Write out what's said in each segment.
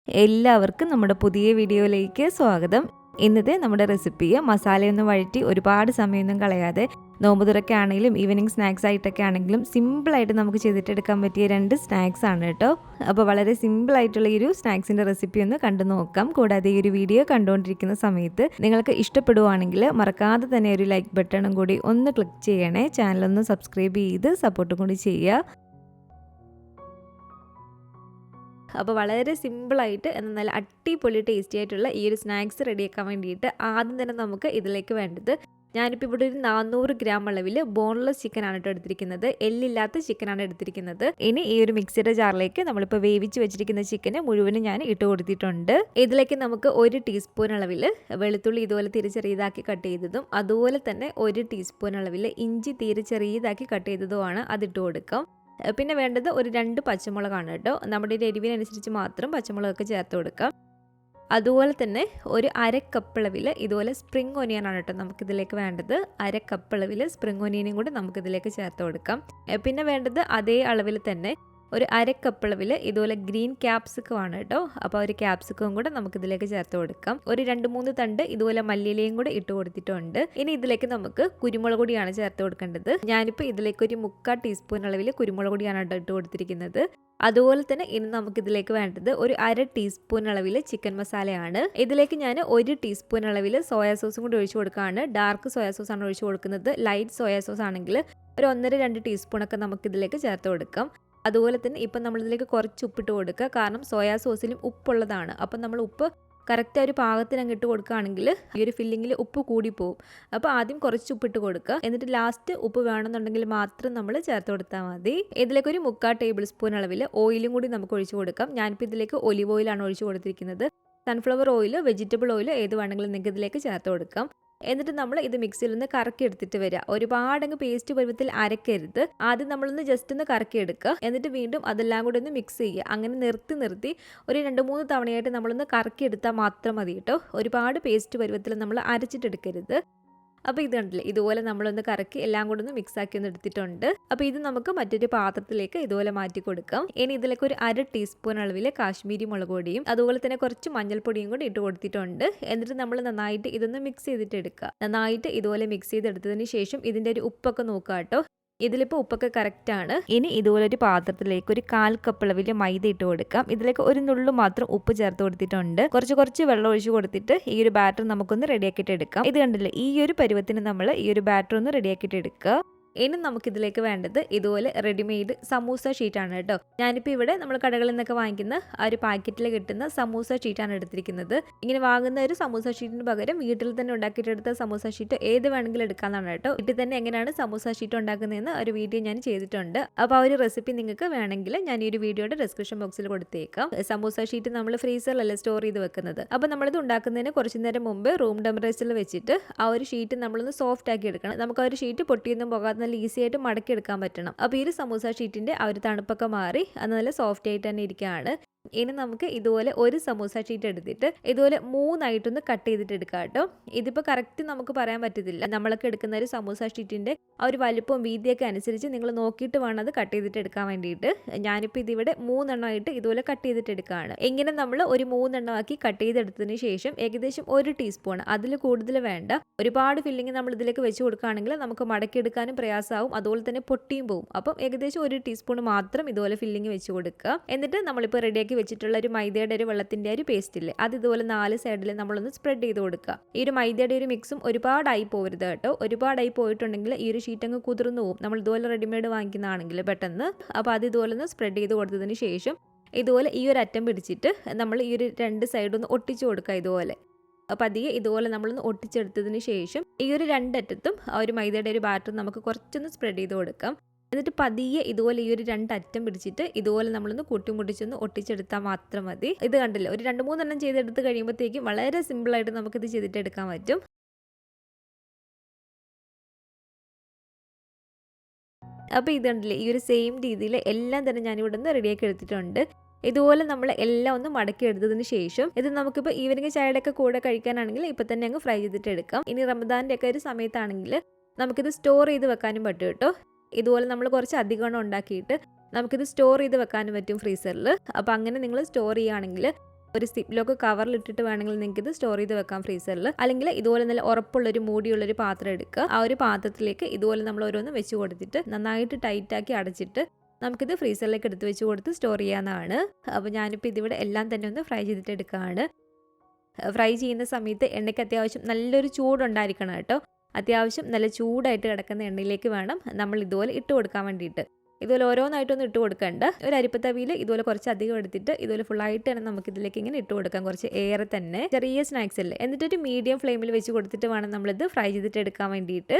എല്ലാവർക്കും നമ്മുടെ പുതിയ വീഡിയോയിലേക്ക് സ്വാഗതം. ഇന്നത്തെ നമ്മുടെ റെസിപ്പി മസാലയൊന്നും വഴറ്റി ഒരുപാട് സമയമൊന്നും കളയാതെ നോമ്പ് തുറക്കെ ആണെങ്കിലും ഈവനിങ് സ്നാക്സ് ആയിട്ടൊക്കെ ആണെങ്കിലും സിമ്പിളായിട്ട് നമുക്ക് ചെയ്തിട്ടെടുക്കാൻ പറ്റിയ 2 സ്നാക്സ് ആണ് കേട്ടോ. അപ്പോൾ വളരെ സിമ്പിളായിട്ടുള്ള ഈ ഒരു സ്നാക്സിൻ്റെ റെസിപ്പി ഒന്ന് കണ്ടു നോക്കാം. കൂടാതെ ഈ ഒരു വീഡിയോ കണ്ടുകൊണ്ടിരിക്കുന്ന സമയത്ത് നിങ്ങൾക്ക് ഇഷ്ടപ്പെടുവാണെങ്കിൽ മറക്കാതെ തന്നെ ഒരു ലൈക്ക് ബട്ടണും കൂടി ഒന്ന് ക്ലിക്ക് ചെയ്യണേ. ചാനലൊന്ന് സബ്സ്ക്രൈബ് ചെയ്ത് സപ്പോർട്ടും കൂടി ചെയ്യുക. അപ്പോൾ വളരെ സിമ്പിളായിട്ട് എന്നാൽ നല്ല അടിപൊളി ടേസ്റ്റി ആയിട്ടുള്ള ഈ ഒരു സ്നാക്സ് റെഡിയാക്കാൻ വേണ്ടിയിട്ട് ആദ്യം തന്നെ നമുക്ക് ഇതിലേക്ക് വേണ്ടത്, ഞാനിപ്പോൾ ഇവിടെ ഒരു 400 ഗ്രാം അളവിൽ ബോൺലെസ് ചിക്കനാണ് കേട്ടോ എടുത്തിരിക്കുന്നത്. എല്ലില്ലാത്ത ചിക്കനാണ് എടുത്തിരിക്കുന്നത്. ഇനി ഈ ഒരു മിക്സിയുടെ ജാറിലേക്ക് നമ്മളിപ്പോൾ വേവിച്ച് വെച്ചിരിക്കുന്ന ചിക്കന് മുഴുവനും ഞാൻ ഇട്ട് കൊടുത്തിട്ടുണ്ട്. ഇതിലേക്ക് നമുക്ക് 1 ടീസ്പൂൺ അളവിൽ വെളുത്തുള്ളി ഇതുപോലെ തീരെ ചെറിയതാക്കി കട്ട് ചെയ്തതും അതുപോലെ തന്നെ 1 ടീസ്പൂൺ അളവിൽ ഇഞ്ചി തീരെ ചെറിയതാക്കി കട്ട് ചെയ്തതുമാണ് അതിട്ട് കൊടുക്കാം. പിന്നെ വേണ്ടത് ഒരു 2 പച്ചമുളകാണ് കേട്ടോ. നമ്മുടെ എരിവിനനുസരിച്ച് മാത്രം പച്ചമുളകൊക്കെ ചേർത്ത് കൊടുക്കാം. അതുപോലെ തന്നെ ഒരു 1/2 കപ്പ് അളവിൽ ഇതുപോലെ സ്പ്രിംഗ് ഒനിയനാണ് കേട്ടോ നമുക്കിതിലേക്ക് വേണ്ടത്. 1/2 കപ്പ് അളവിൽ സ്പ്രിംഗ് ഒനിയനും കൂടി നമുക്കിതിലേക്ക് ചേർത്ത് കൊടുക്കാം. പിന്നെ വേണ്ടത് അതേ അളവിൽ തന്നെ ഒരു 1/2 കപ്പ് അളവിൽ ഇതുപോലെ ഗ്രീൻ ക്യാപ്സിക്കം ആണ് കേട്ടോ. അപ്പോൾ ഒരു ക്യാപ്സിക്കവും കൂടെ നമുക്കിതിലേക്ക് ചേർത്ത് കൊടുക്കാം. ഒരു 2-3 തണ്ട് ഇതുപോലെ മല്ലിയിലയും കൂടെ ഇട്ട് കൊടുത്തിട്ടുണ്ട്. ഇനി ഇതിലേക്ക് നമുക്ക് കുരുമുളക് പൊടിയാണ് ചേർത്ത് കൊടുക്കേണ്ടത്. ഞാനിപ്പോൾ ഇതിലേക്ക് ഒരു 3/4 ടീസ്പൂൺ അളവിൽ കുരുമുളക് പൊടിയാണ് കേട്ടോ ഇട്ട് കൊടുത്തിരിക്കുന്നത്. അതുപോലെ തന്നെ ഇനി നമുക്കിതിലേക്ക് വേണ്ടത് ഒരു 1/2 ടീസ്പൂൺ അളവിൽ ചിക്കൻ മസാലയാണ്. ഇതിലേക്ക് ഞാൻ 1 ടീസ്പൂൺ അളവിൽ സോയാ സോസും കൂടി ഒഴിച്ചു കൊടുക്കുകയാണ്. ഡാർക്ക് സോയാ സോസ് ആണ് ഒഴിച്ചു കൊടുക്കുന്നത്. ലൈറ്റ് സോയാ സോസ് ആണെങ്കിൽ ഒരു 1.5-2 ടീസ്പൂണൊക്കെ നമുക്കിതിലേക്ക് ചേർത്ത് കൊടുക്കാം. അതുപോലെ തന്നെ ഇപ്പം നമ്മളിതിലേക്ക് കുറച്ച് ഉപ്പിട്ട് കൊടുക്കുക. കാരണം സോയാ സോസിലും ഉപ്പുള്ളതാണ്. അപ്പം നമ്മൾ ഉപ്പ് കറക്റ്റ് ഒരു പാകത്തിന് അങ്ങ് ഇട്ട് കൊടുക്കുകയാണെങ്കിൽ ഈ ഒരു ഫില്ലിങ്ങിൽ ഉപ്പ് കൂടിപ്പോവും. അപ്പോൾ ആദ്യം കുറച്ച് ഉപ്പിട്ട് കൊടുക്കുക. എന്നിട്ട് ലാസ്റ്റ് ഉപ്പ് വേണമെന്നുണ്ടെങ്കിൽ മാത്രം നമ്മൾ ചേർത്ത് കൊടുത്താൽ മതി. ഇതിലേക്ക് ഒരു 3/4 ടേബിൾ സ്പൂൺ അളവിൽ ഓയിലും കൂടി നമുക്ക് ഒഴിച്ചു കൊടുക്കാം. ഞാനിപ്പോൾ ഇതിലേക്ക് ഒലിവ് ഓയിലാണ് ഒഴിച്ചു കൊടുത്തിരിക്കുന്നത്. സൺഫ്ലവർ ഓയിൽ, വെജിറ്റബിൾ ഓയിൽ ഏത് വേണമെങ്കിലും നിങ്ങൾക്ക് ഇതിലേക്ക് ചേർത്ത് കൊടുക്കാം. എന്നിട്ട് നമ്മൾ ഇത് മിക്സിയിൽ നിന്ന് കറക്കി എടുത്തിട്ട് വരിക. ഒരുപാടങ്ങ് പേസ്റ്റ് പരുവത്തിൽ അരക്കരുത്. ആദ്യം നമ്മളൊന്ന് ജസ്റ്റ് ഒന്ന് കറക്കി എടുക്കുക. എന്നിട്ട് വീണ്ടും അതെല്ലാം കൂടി ഒന്ന് മിക്സ് ചെയ്യുക. അങ്ങനെ നിർത്തി ഒരു 2-3 തവണയായിട്ട് നമ്മളൊന്ന് കറക്കി എടുത്താൽ മാത്രം മതി കേട്ടോ. ഒരുപാട് പേസ്റ്റ് പരുവത്തിൽ നമ്മൾ അരച്ചിട്ടെടുക്കരുത്. അപ്പോൾ ഇത് കണ്ടില്ലേ, ഇതുപോലെ നമ്മളൊന്ന് കറക്കി എല്ലാം കൂടെ ഒന്ന് മിക്സ് ആക്കി ഒന്ന് എടുത്തിട്ടുണ്ട്. അപ്പോൾ ഇത് നമുക്ക് മറ്റൊരു പാത്രത്തിലേക്ക് ഇതുപോലെ മാറ്റി കൊടുക്കാം. ഇനി ഇതിലേക്ക് ഒരു 1/2 ടീസ്പൂൺ അളവിൽ കാശ്മീരി മുളക് പൊടിയും അതുപോലെ തന്നെ കുറച്ച് മഞ്ഞൾപ്പൊടിയും കൂടി ഇട്ട് കൊടുത്തിട്ടുണ്ട്. എന്നിട്ട് നമ്മൾ നന്നായിട്ട് ഇതൊന്ന് മിക്സ് ചെയ്തിട്ട് എടുക്കുക. നന്നായിട്ട് ഇതുപോലെ മിക്സ് ചെയ്തെടുത്തതിന് ശേഷം ഇതിൻ്റെ ഒരു ഉപ്പൊക്കെ നോക്കുക കേട്ടോ. ഇതിലിപ്പോൾ ഉപ്പൊക്കെ കറക്റ്റാണ്. ഇനി ഇതുപോലെ ഒരു പാത്രത്തിലേക്ക് ഒരു 1/4 കപ്പ് അളവിൽ മൈദ ഇട്ട് കൊടുക്കാം. ഇതിലേക്ക് ഒരു നുള്ളു മാത്രം ഉപ്പ് ചേർത്ത് കൊടുത്തിട്ടുണ്ട്. കുറച്ച് വെള്ളം ഒഴിച്ച് കൊടുത്തിട്ട് ഈ ഒരു ബാറ്റർ നമുക്കൊന്ന് റെഡിയാക്കിയിട്ട് എടുക്കാം. ഇത് കണ്ടില്ലേ, ഈ ഒരു പരുവത്തിന് നമ്മൾ ഈ ഒരു ബാറ്റർ ഒന്ന് റെഡിയാക്കിയിട്ട് എടുക്കുക. ഇനി നമുക്കിതിലേക്ക് വേണ്ടത് ഇതുപോലെ റെഡിമെയ്ഡ് സമൂസ ഷീറ്റാണ് കേട്ടോ. ഞാനിപ്പോൾ ഇവിടെ നമ്മൾ കടകളിൽ നിന്നൊക്കെ വാങ്ങിക്കുന്ന ആ ഒരു പാക്കറ്റിൽ കിട്ടുന്ന സമൂസ ഷീറ്റാണ് എടുത്തിരിക്കുന്നത്. ഇങ്ങനെ വാങ്ങുന്ന ഒരു സമൂസ ഷീറ്റിന് പകരം വീട്ടിൽ തന്നെ ഉണ്ടാക്കിയിട്ടെടുത്ത സമൂസ ഷീറ്റ് ഏത് വേണമെങ്കിലും എടുക്കാമെന്നാണ് കേട്ടോ. വീട്ടിൽ തന്നെ എങ്ങനെയാണ് സമൂസ ഷീറ്റ് ഉണ്ടാക്കുന്നതെന്ന് ഒരു വീഡിയോ ഞാൻ ചെയ്തിട്ടുണ്ട്. അപ്പോൾ ആ ഒരു റെസിപ്പി നിങ്ങൾക്ക് വേണമെങ്കിൽ ഞാൻ ഈ ഒരു വീഡിയോയുടെ ഡിസ്ക്രിപ്ഷൻ ബോക്സിൽ കൊടുത്തേക്കാം. സമൂസ ഷീറ്റ് നമ്മൾ ഫ്രീസറിലല്ല സ്റ്റോർ ചെയ്ത് വെക്കുന്നത്. അപ്പോൾ നമ്മളിത് ഉണ്ടാക്കുന്നതിന് കുറച്ച് നേരം മുമ്പ് റൂം ടെമ്പറേച്ചറിൽ വെച്ചിട്ട് ആ ഒരു ഷീറ്റ് നമ്മളൊന്ന് സോഫ്റ്റ് ആക്കി എടുക്കണം. നമുക്ക് ആ ഒരു ഷീറ്റ് പൊട്ടിയൊന്നും പോകാതെ നല്ല ഈസി ആയിട്ട് മടക്കി എടുക്കാൻ പറ്റണം. അപ്പോൾ ഈ ഒരു സമൂസ ഷീറ്റിന്റെ ആ ഒരു തണുപ്പൊക്കെ മാറി അത് നല്ല സോഫ്റ്റ് ആയിട്ട് തന്നെ ഇരിക്കുകയാണ്. ഇനി നമുക്ക് ഇതുപോലെ ഒരു സമൂസ ഷീറ്റ് എടുത്തിട്ട് ഇതുപോലെ 3 ആയിട്ടൊന്ന് കട്ട് ചെയ്തിട്ട് എടുക്കാം കേട്ടോ. ഇതിപ്പോൾ കറക്റ്റ് നമുക്ക് പറയാൻ പറ്റത്തില്ല. നമ്മളൊക്കെ എടുക്കുന്ന ഒരു സമൂസ ഷീറ്റിന്റെ ആ ഒരു വലിപ്പവും വീതിയൊക്കെ അനുസരിച്ച് നിങ്ങൾ നോക്കിയിട്ട് വേണം അത് കട്ട് ചെയ്തിട്ട് എടുക്കാൻ വേണ്ടിയിട്ട്. ഞാനിപ്പോൾ ഇതിവിടെ 3 എണ്ണമായിട്ട് ഇതുപോലെ കട്ട് ചെയ്തിട്ട് എടുക്കുകയാണ്. ഇങ്ങനെ നമ്മൾ ഒരു 3 എണ്ണമാക്കി കട്ട് ചെയ്തെടുത്തതിന് ശേഷം ഏകദേശം 1 ടീസ്പൂൺ, അതിൽ കൂടുതൽ വേണ്ട. ഒരുപാട് ഫില്ലിങ് നമ്മൾ ഇതിലേക്ക് വെച്ച് കൊടുക്കുകയാണെങ്കിൽ നമുക്ക് മടക്കിയെടുക്കാനും പ്രയാസമാവും. അതുപോലെ തന്നെ പൊട്ടിയും പോവും. അപ്പം ഏകദേശം 1 ടീസ്പൂൺ മാത്രം ഇതുപോലെ ഫില്ലിങ് വെച്ച് കൊടുക്കുക. എന്നിട്ട് നമ്മളിപ്പോൾ റെഡിയാക്കി വെച്ചിട്ടുള്ള ഒരു മൈദയുടെ ഒരു വെള്ളത്തിന്റെ ഒരു പേസ്റ്റ് ഇല്ലേ, അത് ഇതുപോലെ 4 സൈഡിൽ നമ്മളൊന്ന് സ്പ്രെഡ് ചെയ്ത് കൊടുക്കുക. ഈ ഒരു മൈദയുടെ ഒരു മിക്സും ഒരുപാടായി പോകരുത് കേട്ടോ. ഒരുപാടായി പോയിട്ടുണ്ടെങ്കിൽ ഈ ഒരു ഷീറ്റ് അങ്ങ് കുതിർന്നു പോകും. നമ്മൾ ഇതുപോലെ റെഡിമെയ്ഡ് വാങ്ങിക്കുന്നതാണെങ്കിൽ പെട്ടെന്ന്. അപ്പോൾ അത് ഇതുപോലെ ഒന്ന് സ്പ്രെഡ് ചെയ്ത് കൊടുത്തതിന് ശേഷം ഇതുപോലെ ഈ ഒരു അറ്റം പിടിച്ചിട്ട് നമ്മൾ ഈ ഒരു 2 സൈഡൊന്ന് ഒട്ടിച്ചു കൊടുക്കുക ഇതുപോലെ. അപ്പോൾ അധികം ഇതുപോലെ നമ്മളൊന്ന് ഒട്ടിച്ചെടുത്തതിന് ശേഷം ഈ ഒരു 2 അറ്റത്തും ആ ഒരു മൈദയുടെ ഒരു ബാറ്റർ നമുക്ക് കുറച്ചൊന്ന് സ്പ്രെഡ് ചെയ്ത് കൊടുക്കാം. എന്നിട്ട് പതിയെ ഇതുപോലെ ഈ ഒരു 2 അറ്റം പിടിച്ചിട്ട് ഇതുപോലെ നമ്മളൊന്ന് കൂട്ടിമുട്ടിച്ചൊന്ന് ഒട്ടിച്ചെടുത്താൽ മാത്രം മതി. ഇത് കണ്ടില്ല, ഒരു 2-3 എണ്ണം ചെയ്തെടുത്ത് കഴിയുമ്പോഴത്തേക്കും വളരെ സിമ്പിളായിട്ട് നമുക്കിത് ചെയ്തിട്ട് എടുക്കാൻ പറ്റും. അപ്പോൾ ഇത് കണ്ടില്ലേ, ഈ ഒരു സെയിം രീതിയിൽ എല്ലാം തന്നെ ഞാനിവിടെ നിന്ന് റെഡിയാക്കി എടുത്തിട്ടുണ്ട്. ഇതുപോലെ നമ്മൾ എല്ലാം ഒന്ന് മടക്കി എടുത്തതിന് ശേഷം ഇത് നമുക്കിപ്പോൾ ഈവനിങ് ചായയുടെ ഒക്കെ കൂടെ കഴിക്കാനാണെങ്കിൽ ഇപ്പം തന്നെ അങ്ങ് ഫ്രൈ ചെയ്തിട്ട് എടുക്കാം. ഇനി റമദാൻ്റെ ഒക്കെ ഒരു സമയത്താണെങ്കിൽ നമുക്കിത് സ്റ്റോർ ചെയ്ത് വെക്കാനും പറ്റും കേട്ടോ. ഇതുപോലെ നമ്മൾ കുറച്ച് അധികം ഉണ്ടാക്കിയിട്ട് നമുക്കിത് സ്റ്റോർ ചെയ്ത് വെക്കാനും പറ്റും ഫ്രീസറിൽ. അപ്പോൾ അങ്ങനെ നിങ്ങൾ സ്റ്റോർ ചെയ്യുകയാണെങ്കിൽ ഒരു സിപ്പ് ലോക്ക് കവറിലിട്ടിട്ട് വേണമെങ്കിൽ നിങ്ങൾക്ക് ഇത് സ്റ്റോർ ചെയ്ത് വെക്കാം ഫ്രീസറിൽ. അല്ലെങ്കിൽ ഇതുപോലെ നല്ല ഉറപ്പുള്ളൊരു മൂടിയുള്ളൊരു പാത്രം എടുക്കുക. ആ ഒരു പാത്രത്തിലേക്ക് ഇതുപോലെ നമ്മൾ ഓരോന്നും വെച്ച് കൊടുത്തിട്ട് നന്നായിട്ട് ടൈറ്റാക്കി അടച്ചിട്ട് നമുക്കിത് ഫ്രീസറിലേക്ക് എടുത്ത് വെച്ച് കൊടുത്ത് സ്റ്റോർ ചെയ്യാവുന്നതാണ്. അപ്പോൾ ഞാനിപ്പോൾ ഇതിവിടെ എല്ലാം തന്നെ ഒന്ന് ഫ്രൈ ചെയ്തിട്ട് എടുക്കുകയാണ്. ഫ്രൈ ചെയ്യുന്ന സമയത്ത് എണ്ണയ്ക്ക് അത്യാവശ്യം നല്ലൊരു ചൂടുണ്ടായിരിക്കണം കേട്ടോ. അത്യാവശ്യം നല്ല ചൂടായിട്ട് കിടക്കുന്ന എണ്ണയിലേക്ക് വേണം നമ്മൾ ഇതുപോലെ ഇട്ട് കൊടുക്കാൻ വേണ്ടിയിട്ട്. ഇതുപോലെ ഓരോന്നായിട്ടൊന്നും ഇട്ട് കൊടുക്കണ്ട. ഒരു അരിപ്പത്തവിയിൽ ഇതുപോലെ കുറച്ച് അധികം എടുത്തിട്ട് ഇതുപോലെ ഫുള്ളായിട്ട് തന്നെ നമുക്ക് ഇതിലേക്ക് ഇങ്ങനെ ഇട്ട് കൊടുക്കാം. കുറച്ച് ഏറെ തന്നെ ചെറിയ സ്നാക്സ് അല്ലേ. എന്നിട്ടൊരു മീഡിയം ഫ്ലെയിമിൽ വെച്ച് കൊടുത്തിട്ട് വേണം നമ്മളിത് ഫ്രൈ ചെയ്തിട്ട് എടുക്കാൻ വേണ്ടിയിട്ട്.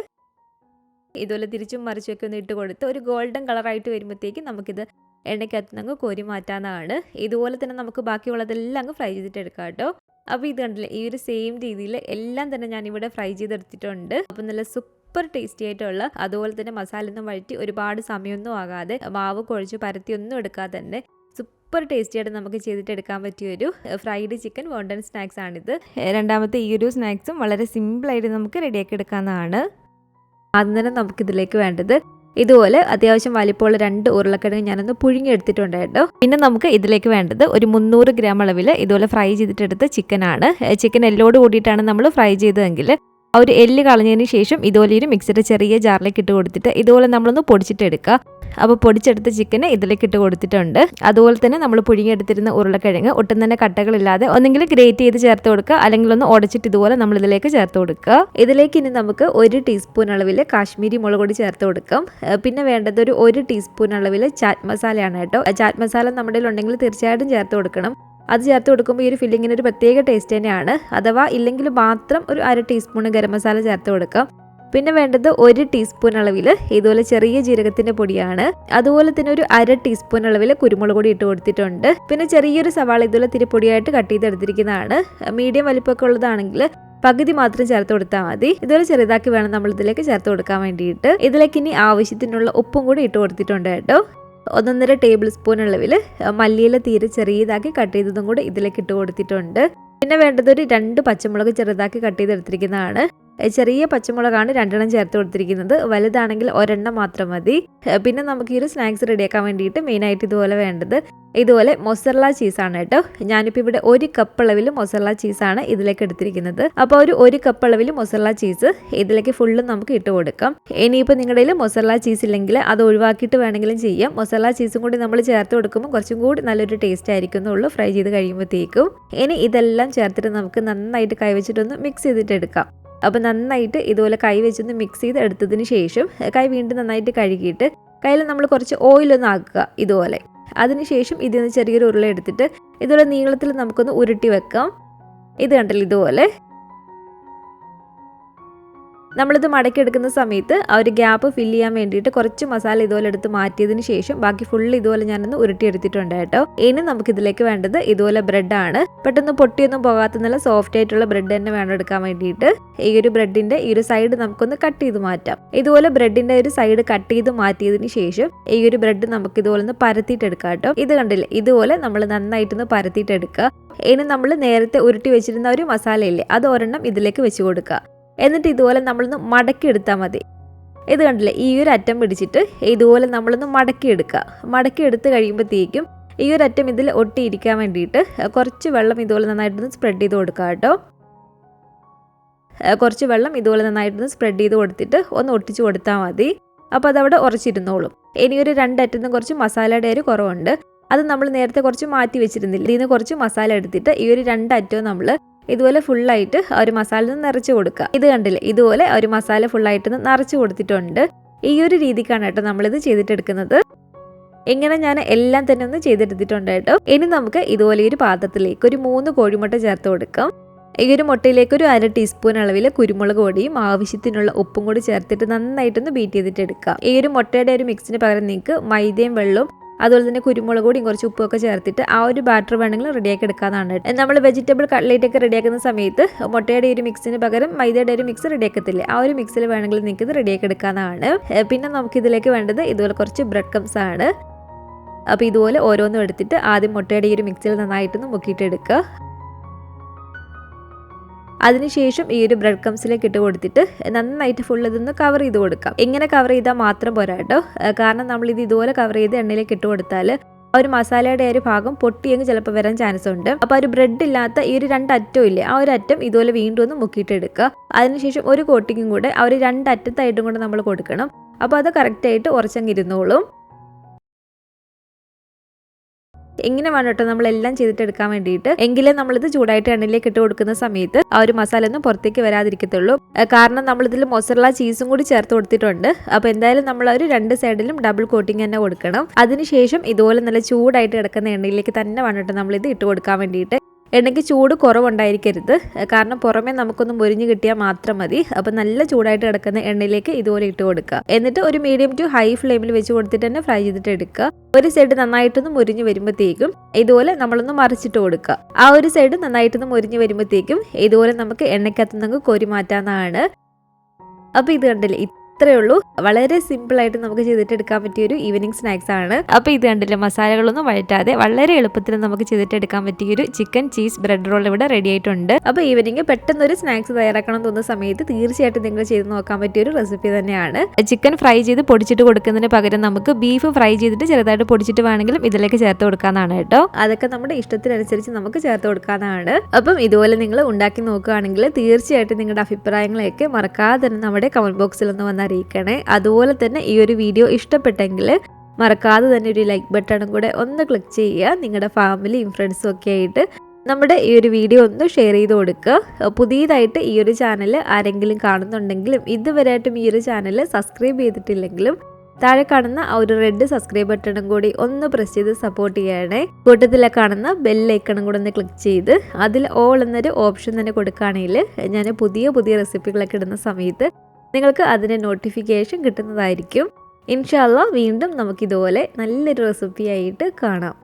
ഇതുപോലെ തിരിച്ചും മറിച്ചൊക്കെ ഒന്ന് ഇട്ട് കൊടുത്ത് ഒരു ഗോൾഡൻ കളറായിട്ട് വരുമ്പോഴത്തേക്കും നമുക്കിത് എണ്ണയ്ക്കകത്ത് നിന്ന് കോരി മാറ്റാവുന്നതാണ്. ഇതുപോലെ തന്നെ നമുക്ക് ബാക്കിയുള്ളതെല്ലാം അങ്ങ് ഫ്രൈ ചെയ്തിട്ട് എടുക്കാം കേട്ടോ. അപ്പോൾ ഇത് കണ്ടില്ലേ, ഈ ഒരു സെയിം രീതിയിൽ എല്ലാം തന്നെ ഞാനിവിടെ ഫ്രൈ ചെയ്തെടുത്തിട്ടുണ്ട്. അപ്പോൾ നല്ല സൂപ്പർ ടേസ്റ്റി ആയിട്ടുള്ള, അതുപോലെ തന്നെ മസാലയൊന്നും വഴറ്റി ഒരുപാട് സമയമൊന്നും ആകാതെ മാവ് കുഴച്ച് പരത്തിയൊന്നും എടുക്കാതെ തന്നെ സൂപ്പർ ടേസ്റ്റി ആയിട്ട് നമുക്ക് ചെയ്തിട്ട് എടുക്കാൻ പറ്റിയൊരു ഫ്രൈഡ് ചിക്കൻ വോണ്ടൻ സ്നാക്സ് ആണിത്. രണ്ടാമത്തെ ഈ ഒരു സ്നാക്സും വളരെ സിമ്പിളായിട്ട് നമുക്ക് റെഡിയാക്കി എടുക്കാവുന്നതാണ്. ആദ്യം തന്നെ നമുക്കിതിലേക്ക് വേണ്ടത് ഇതുപോലെ അത്യാവശ്യം വലിപ്പമുള്ള 2 ഉരുളക്കിഴങ്ങ് ഞാനൊന്ന് പുഴുങ്ങിയെടുത്തിട്ടുണ്ട് കേട്ടോ. പിന്നെ നമുക്ക് ഇതിലേക്ക് വേണ്ടത് ഒരു 300 ഗ്രാം അളവിൽ ഇതുപോലെ ഫ്രൈ ചെയ്തിട്ടെടുത്ത ചിക്കനാണ്. ചിക്കൻ എല്ലോട് കൂടിയിട്ടാണ് നമ്മൾ ഫ്രൈ ചെയ്തതെങ്കിൽ ആ ഒരു എല്ല് കളഞ്ഞതിന് ശേഷം ഇതുപോലെ ഒരു മിക്സിയുടെ ചെറിയ ജാറിലേക്ക് ഇട്ട് കൊടുത്തിട്ട് ഇതുപോലെ നമ്മളൊന്ന് പൊടിച്ചിട്ടെടുക്കുക. അപ്പോൾ പൊടിച്ചെടുത്ത ചിക്കന് ഇതിലേക്ക് ഇട്ട് കൊടുത്തിട്ടുണ്ട്. അതുപോലെ തന്നെ നമ്മൾ പുഴുങ്ങിയെടുത്തിരുന്ന ഉരുളക്കിഴങ്ങ് ഒട്ടും തന്നെ കട്ടകളില്ലാതെ ഒന്നെങ്കിൽ ഗ്രേറ്റ് ചെയ്ത് ചേർത്ത് കൊടുക്കുക, അല്ലെങ്കിൽ ഒന്ന് ഉടച്ചിട്ട് ഇതുപോലെ നമ്മൾ ഇതിലേക്ക് ചേർത്ത് കൊടുക്കുക. ഇതിലേക്ക് ഇനി നമുക്ക് 1 ടീസ്പൂൺ അളവിൽ കാശ്മീരി മുളക് പൊടി ചേർത്ത് കൊടുക്കാം. പിന്നെ വേണ്ടത് ഒരു 1 ടീസ്പൂൺ അളവിൽ ചാറ്റ് മസാലയാണ് കേട്ടോ. ചാറ്റ് മസാല നമ്മുടെ ഉണ്ടെങ്കിൽ തീർച്ചയായിട്ടും ചേർത്ത് കൊടുക്കണം. അത് ചേർത്ത് കൊടുക്കുമ്പോൾ ഈ ഒരു ഫില്ലിങ്ങിന് ഒരു പ്രത്യേക ടേസ്റ്റ് തന്നെയാണ്. അഥവാ ഇല്ലെങ്കിൽ മാത്രം ഒരു 1/2 ടീസ്പൂൺ ഗരം മസാല ചേർത്ത് കൊടുക്കാം. പിന്നെ വേണ്ടത് 1 ടീസ്പൂൺ അളവിൽ ഇതുപോലെ ചെറിയ ജീരകത്തിന്റെ പൊടിയാണ്. അതുപോലെ തന്നെ ഒരു 1/2 ടീസ്പൂൺ അളവിൽ കുരുമുളക് പൊടി ഇട്ട് കൊടുത്തിട്ടുണ്ട്. പിന്നെ ചെറിയൊരു സവാള ഇതുപോലെ തിരിപ്പൊടിയായിട്ട് കട്ട് ചെയ്തെടുത്തിരിക്കുന്നതാണ്. മീഡിയം വലിപ്പമൊക്കെ ഉള്ളതാണെങ്കിൽ പകുതി മാത്രം ചേർത്ത് കൊടുത്താൽ മതി. ഇതുപോലെ ചെറുതാക്കി വേണം നമ്മൾ ഇതിലേക്ക് ചേർത്ത് കൊടുക്കാൻ വേണ്ടിയിട്ട്. ഇതിലേക്ക് ഇനി ആവശ്യത്തിനുള്ള ഉപ്പും കൂടി ഇട്ട് കൊടുത്തിട്ടുണ്ട് കേട്ടോ. 1.5 ടേബിൾ സ്പൂൺ അളവിൽ മല്ലിയില തീരെ ചെറിയതാക്കി കട്ട് ചെയ്തതും കൂടി ഇതിലേക്ക് ഇട്ട് കൊടുത്തിട്ടുണ്ട്. പിന്നെ വേണ്ടത് ഒരു 2 പച്ചമുളക് ചെറുതാക്കി കട്ട് ചെയ്തെടുത്തിരിക്കുന്നതാണ്. ചെറിയ പച്ചമുളകാണ് 2 ചേർത്ത് കൊടുത്തിരിക്കുന്നത്. വലുതാണെങ്കിൽ 1 മാത്രം മതി. പിന്നെ നമുക്ക് ഈ ഒരു സ്നാക്സ് റെഡിയാക്കാൻ വേണ്ടിയിട്ട് മെയിനായിട്ട് ഇതുപോലെ വേണ്ടത് ഇതുപോലെ മൊസറല്ല ചീസാണ് കേട്ടോ. ഞാനിപ്പോൾ ഇവിടെ 1 കപ്പ് അളവിൽ മൊസറല്ല ചീസാണ് ഇതിലേക്ക് എടുത്തിരിക്കുന്നത്. അപ്പോൾ ഒരു 1 കപ്പ് അളവിൽ മൊസറല്ല ചീസ് ഇതിലേക്ക് ഫുള്ളും നമുക്ക് ഇട്ട് കൊടുക്കാം. ഇനിയിപ്പോൾ നിങ്ങളുടെ കയ്യിൽ മൊസറല്ല ചീസ് ഇല്ലെങ്കിൽ അത് ഒഴിവാക്കിയിട്ട് വേണമെങ്കിലും ചെയ്യാം. മൊസറല്ല ചീസും കൂടി നമ്മൾ ചേർത്ത് കൊടുക്കുമ്പോൾ കുറച്ചും കൂടി നല്ലൊരു ടേസ്റ്റ് ആയിരിക്കുന്നുള്ളൂ ഫ്രൈ ചെയ്ത് കഴിയുമ്പോഴത്തേക്കും. ഇനി ഇതെല്ലാം ചേർത്തിട്ട് നമുക്ക് നന്നായിട്ട് കൈവച്ചിട്ടൊന്ന് മിക്സ് ചെയ്തിട്ട് എടുക്കാം. അപ്പോൾ നന്നായിട്ട് ഇതുപോലെ കൈ വെച്ചൊന്ന് മിക്സ് ചെയ്ത് എടുത്തതിന് ശേഷം കൈ വീണ്ടും നന്നായിട്ട് കഴുകിയിട്ട് കയ്യിൽ നമ്മൾ കുറച്ച് ഓയിലൊന്ന് ആക്കുക ഇതുപോലെ. അതിനുശേഷം ഇതിൽ നിന്ന് ചെറിയൊരു ഉരുള എടുത്തിട്ട് ഇതുപോലെ നീളത്തിൽ നമുക്കൊന്ന് ഉരുട്ടി വെക്കാം. ഇത് കണ്ടല്ലോ, ഇതുപോലെ നമ്മളിത് മടക്കിയെടുക്കുന്ന സമയത്ത് ആ ഒരു ഗ്യാപ്പ് ഫില്ല് ചെയ്യാൻ വേണ്ടിയിട്ട് കുറച്ച് മസാല ഇതുപോലെ എടുത്ത് മാറ്റിയതിന് ശേഷം ബാക്കി ഫുള്ള് ഇതുപോലെ ഞാനൊന്ന് ഉരുട്ടിയെടുത്തിട്ടുണ്ട് കേട്ടോ. ഇനി നമുക്ക് ഇതിലേക്ക് വേണ്ടത് ഇതുപോലെ ബ്രെഡാണ്. പെട്ടെന്ന് പൊട്ടിയൊന്നും പോകാത്ത നല്ല സോഫ്റ്റ് ആയിട്ടുള്ള ബ്രെഡ് തന്നെ വേണം എടുക്കാൻ വേണ്ടിയിട്ട്. ഈ ഒരു ബ്രെഡിന്റെ ഈ ഒരു സൈഡ് നമുക്കൊന്ന് കട്ട് ചെയ്ത് മാറ്റാം. ഇതുപോലെ ബ്രെഡിന്റെ ഒരു സൈഡ് കട്ട് ചെയ്ത് മാറ്റിയതിന് ശേഷം ഈ ഒരു ബ്രെഡ് നമുക്ക് ഇതുപോലെ ഒന്ന് പരത്തിയിട്ടെടുക്കാം കേട്ടോ. ഇത് കണ്ടില്ലേ, ഇതുപോലെ നമ്മൾ നന്നായിട്ടൊന്ന് പരത്തിയിട്ടെടുക്കുക. ഇനി നമ്മൾ നേരത്തെ ഉരുട്ടി വെച്ചിരുന്ന ഒരു മസാലയില്ലേ, അത് ഒരെണ്ണം ഇതിലേക്ക് വെച്ച് കൊടുക്കുക. എന്നിട്ട് ഇതുപോലെ നമ്മളൊന്ന് മടക്കിയെടുത്താൽ മതി. ഇത് കണ്ടില്ലേ, ഈ ഒരു അറ്റം പിടിച്ചിട്ട് ഇതുപോലെ നമ്മളൊന്ന് മടക്കിയെടുക്കുക. മടക്കിയെടുത്ത് കഴിയുമ്പോഴത്തേക്കും ഈ ഒരു അറ്റം ഇതിൽ ഒട്ടിയിരിക്കാൻ വേണ്ടിയിട്ട് കുറച്ച് വെള്ളം ഇതുപോലെ നന്നായിട്ടൊന്ന് സ്പ്രെഡ് ചെയ്ത് കൊടുക്കുക കേട്ടോ. കുറച്ച് വെള്ളം ഇതുപോലെ നന്നായിട്ടൊന്ന് സ്പ്രെഡ് ചെയ്ത് കൊടുത്തിട്ട് ഒന്ന് ഒട്ടിച്ച് കൊടുത്താൽ മതി. അപ്പോൾ അതവിടെ ഉറച്ചിരുന്നോളും. ഇനി ഒരു 2 അറ്റത്തും കുറച്ച് മസാലയുടെ ഒരു കുറവുണ്ട്. അത് നമ്മൾ നേരത്തെ കുറച്ച് മാറ്റി വെച്ചിരുന്നില്ല. ഇതിൽ നിന്ന് കുറച്ച് മസാല എടുത്തിട്ട് ഈ ഒരു 2 അറ്റവും നമ്മൾ ഇതുപോലെ ഫുള്ളായിട്ട് ആ ഒരു മസാല നിറച്ച് കൊടുക്കുക. ഇത് കണ്ടില്ലേ, ഇതുപോലെ ആ ഒരു മസാല ഫുള്ളായിട്ട് നിറച്ച് കൊടുത്തിട്ടുണ്ട്. ഈ ഒരു രീതിക്കാണ് കേട്ടോ നമ്മളിത് ചെയ്തിട്ടെടുക്കുന്നത്. ഇങ്ങനെ ഞാൻ എല്ലാം തന്നെ ഒന്ന് ചെയ്തെടുത്തിട്ടുണ്ട് കേട്ടോ. ഇനി നമുക്ക് ഇതുപോലെ ഒരു പാത്രത്തിലേക്ക് ഒരു 3 കോഴിമുട്ട ചേർത്ത് കൊടുക്കാം. ഈ ഒരു മുട്ടയിലേക്ക് ഒരു 1/2 ടീസ്പൂൺ അളവിൽ കുരുമുളക് പൊടിയും ആവശ്യത്തിനുള്ള ഉപ്പും കൂടി ചേർത്തിട്ട് നന്നായിട്ടൊന്ന് ബീറ്റ് ചെയ്തിട്ട് എടുക്കാം. ഈ ഒരു മുട്ടയുടെ ഒരു മിക്സിന് പകരം നിങ്ങൾക്ക് മൈദയും വെള്ളവും അതുപോലെ തന്നെ കുരുമുളക് പൊടിയും കുറച്ച് ഉപ്പൊക്കെ ചേർത്തിട്ട് ആ ഒരു ബാറ്റർ വേണമെങ്കിൽ റെഡിയാക്കി എടുക്കാനാണ്. നമ്മൾ വെജിറ്റബിൾ കട്ട്ലേറ്റ് ഒക്കെ റെഡിയാക്കുന്ന സമയത്ത് മുട്ടയുടെ ഒരു മിക്സിന് പകരം മൈദയുടെ ഒരു മിക്സ് റെഡിയാക്കത്തില്ലേ, ആ ഒരു മിക്സിൽ വേണമെങ്കിൽ നിങ്ങൾക്ക് ഇത് റെഡിയാക്കി എടുക്കാനാണ്. പിന്നെ നമുക്ക് ഇതിലേക്ക് വേണ്ടത് ഇതുപോലെ കുറച്ച് ബ്രെഡ് ക്രംസ് ആണ്. അപ്പോൾ ഇതുപോലെ ഓരോന്നും എടുത്തിട്ട് ആദ്യം മുട്ടയുടെ ഈ ഒരു മിക്സിൽ നന്നായിട്ടൊന്ന് മുക്കിയിട്ടെടുക്കുക. അതിനുശേഷം ഈ ഒരു ബ്രെഡ് ക്രംസിലേക്ക് ഇട്ട് കൊടുത്തിട്ട് നന്നായിട്ട് ഫുൾ ഇതൊന്ന് കവർ ചെയ്ത് കൊടുക്കാം. ഇങ്ങനെ കവർ ചെയ്താൽ മാത്രം പോരാ കേട്ടോ. കാരണം നമ്മളിത് ഇതുപോലെ കവർ ചെയ്ത് എണ്ണയിലേക്ക് ഇട്ട് കൊടുത്താൽ ആ ഒരു മസാലയുടെ ഒരു ഭാഗം പൊട്ടിയെങ്കിൽ ചിലപ്പോൾ വരാൻ ചാൻസ് ഉണ്ട്. അപ്പോൾ ഒരു ബ്രെഡ് ഇല്ലാത്ത ഈ ഒരു 2 അറ്റം ഇല്ലേ, ആ ഒരു അറ്റം ഇതുപോലെ വീണ്ടും ഒന്ന് മുക്കിയിട്ട് എടുക്കുക. അതിനുശേഷം ഒരു കോട്ടിങ്ങും കൂടെ ആ ഒരു 2 അറ്റത്തായിട്ടും കൂടെ നമ്മൾ കൊടുക്കണം. അപ്പോൾ അത് കറക്റ്റായിട്ട് ഉറച്ചങ്ങ് ഇരുന്നോളും. ഇങ്ങനെ വേണം കേട്ടോ നമ്മളെല്ലാം ചെയ്തിട്ട് എടുക്കാൻ വേണ്ടിയിട്ട്. എങ്കിലേ നമ്മളിത് ചൂടായിട്ട് എണ്ണയിലേക്ക് ഇട്ട് കൊടുക്കുന്ന സമയത്ത് ആ ഒരു മസാല ഒന്നും പുറത്തേക്ക് വരാതിരിക്കത്തുള്ളൂ. കാരണം നമ്മളിതിൽ മൊസറല്ല ചീസും കൂടി ചേർത്ത് കൊടുത്തിട്ടുണ്ട്. അപ്പോൾ എന്തായാലും നമ്മൾ ഒരു 2 സൈഡിലും ഡബിൾ കോട്ടിങ് തന്നെ കൊടുക്കണം. അതിനുശേഷം ഇതുപോലെ നല്ല ചൂടായിട്ട് കിടക്കുന്ന എണ്ണയിലേക്ക് തന്നെ വേണം കേട്ടോ നമ്മളിത് ഇട്ട് കൊടുക്കാൻ വേണ്ടിയിട്ട്. എണ്ണയ്ക്ക് ചൂട് കുറവുണ്ടായിരിക്കരുത്, കാരണം പുറമേ നമുക്കൊന്ന് മുരിഞ്ഞ് കിട്ടിയാൽ മാത്രം മതി. അപ്പോൾ നല്ല ചൂടായിട്ട് കിടക്കുന്ന എണ്ണയിലേക്ക് ഇതുപോലെ ഇട്ട് കൊടുക്കുക. എന്നിട്ട് ഒരു മീഡിയം ടു ഹൈ ഫ്ലെയിമിൽ വെച്ച് കൊടുത്തിട്ട് തന്നെ ഫ്രൈ ചെയ്തിട്ട് എടുക്കുക. ഒരു സൈഡ് നന്നായിട്ടൊന്ന് മുരിഞ്ഞ് വരുമ്പോഴത്തേക്കും ഇതുപോലെ നമ്മളൊന്ന് മറിച്ചിട്ട് കൊടുക്കുക. ആ ഒരു സൈഡ് നന്നായിട്ടൊന്ന് മുരിഞ്ഞ് വരുമ്പോഴത്തേക്കും ഇതുപോലെ നമുക്ക് എണ്ണയ്ക്കകത്ത് നിന്ന് കോരി മാറ്റാവുന്നതാണ്. അപ്പോൾ ഇത് കണ്ടില്ലേ, ഇത്രയേ ഉള്ളൂ. വളരെ സിമ്പിളായിട്ട് നമുക്ക് ചെയ്തിട്ട് എടുക്കാൻ പറ്റിയൊരു ഈവനിങ് സ്നാക്സ് ആണ്. അപ്പോൾ ഇത് കണ്ടില്ലേ, മസാലകളൊന്നും വഴറ്റാതെ വളരെ എളുപ്പത്തിൽ നമുക്ക് ചെയ്തിട്ട് എടുക്കാൻ പറ്റിയൊരു ചിക്കൻ ചീസ് ബ്രെഡ് റോൾ ഇവിടെ റെഡി ആയിട്ടുണ്ട്. അപ്പോൾ ഈവനിങ് പെട്ടെന്നൊരു സ്നാക്സ് തയ്യാറാക്കണം തോന്നുന്ന സമയത്ത് തീർച്ചയായിട്ടും നിങ്ങൾ ചെയ്ത് നോക്കാൻ പറ്റിയൊരു റെസിപ്പി തന്നെയാണ്. ചിക്കൻ ഫ്രൈ ചെയ്ത് പൊടിച്ചിട്ട് കൊടുക്കുന്നതിന് പകരം നമുക്ക് ബീഫ് ഫ്രൈ ചെയ്തിട്ട് ചെറുതായിട്ട് പൊടിച്ചിട്ട് വേണമെങ്കിലും ഇതിലേക്ക് ചേർത്ത് കൊടുക്കാനാണ് കേട്ടോ. അതൊക്കെ നമ്മുടെ ഇഷ്ടത്തിനനുസരിച്ച് നമുക്ക് ചേർത്ത് കൊടുക്കാനാണ്. അപ്പം ഇതുപോലെ നിങ്ങൾ ഉണ്ടാക്കി നോക്കുകയാണെങ്കിൽ തീർച്ചയായിട്ടും നിങ്ങളുടെ അഭിപ്രായങ്ങളെയൊക്കെ മറക്കാതെ തന്നെ നമ്മുടെ കമന്റ് ബോക്സിൽ ഒന്ന് വന്ന് അറിയിക്കണേ. അതുപോലെ തന്നെ ഈ ഒരു വീഡിയോ ഇഷ്ടപ്പെട്ടെങ്കിൽ മറക്കാതെ തന്നെ ഒരു ലൈക്ക് ബട്ടണും കൂടെ ഒന്ന് ക്ലിക്ക് ചെയ്യുക. നിങ്ങളുടെ ഫാമിലിയും ഫ്രണ്ട്സും ഒക്കെ ആയിട്ട് നമ്മുടെ ഈ ഒരു വീഡിയോ ഒന്ന് ഷെയർ ചെയ്ത് കൊടുക്കുക. പുതിയതായിട്ട് ഈ ഒരു ചാനൽ ആരെങ്കിലും കാണുന്നുണ്ടെങ്കിലും ഇതുവരെയായിട്ടും ഈ ഒരു ചാനൽ സബ്സ്ക്രൈബ് ചെയ്തിട്ടില്ലെങ്കിലും താഴെ കാണുന്ന ആ ഒരു റെഡ് സബ്സ്ക്രൈബ് ബട്ടണും കൂടി ഒന്ന് പ്രസ് ചെയ്ത് സപ്പോർട്ട് ചെയ്യണേ. കൂട്ടത്തിലെ കാണുന്ന ബെല്ലൈക്കണും കൂടെ ഒന്ന് ക്ലിക്ക് ചെയ്ത് അതിൽ ഓൾ എന്നൊരു ഓപ്ഷൻ തന്നെ കൊടുക്കുകയാണെങ്കിൽ ഞാൻ പുതിയ റെസിപ്പികളൊക്കെ ഇടുന്ന സമയത്ത് നിങ്ങൾക്ക് അതിൻ്റെ നോട്ടിഫിക്കേഷൻ കിട്ടുന്നതായിരിക്കും. ഇൻഷാ അല്ലാഹ് വീണ്ടും നമുക്കിതുപോലെ നല്ലൊരു റെസിപ്പിയായിട്ട് കാണാം.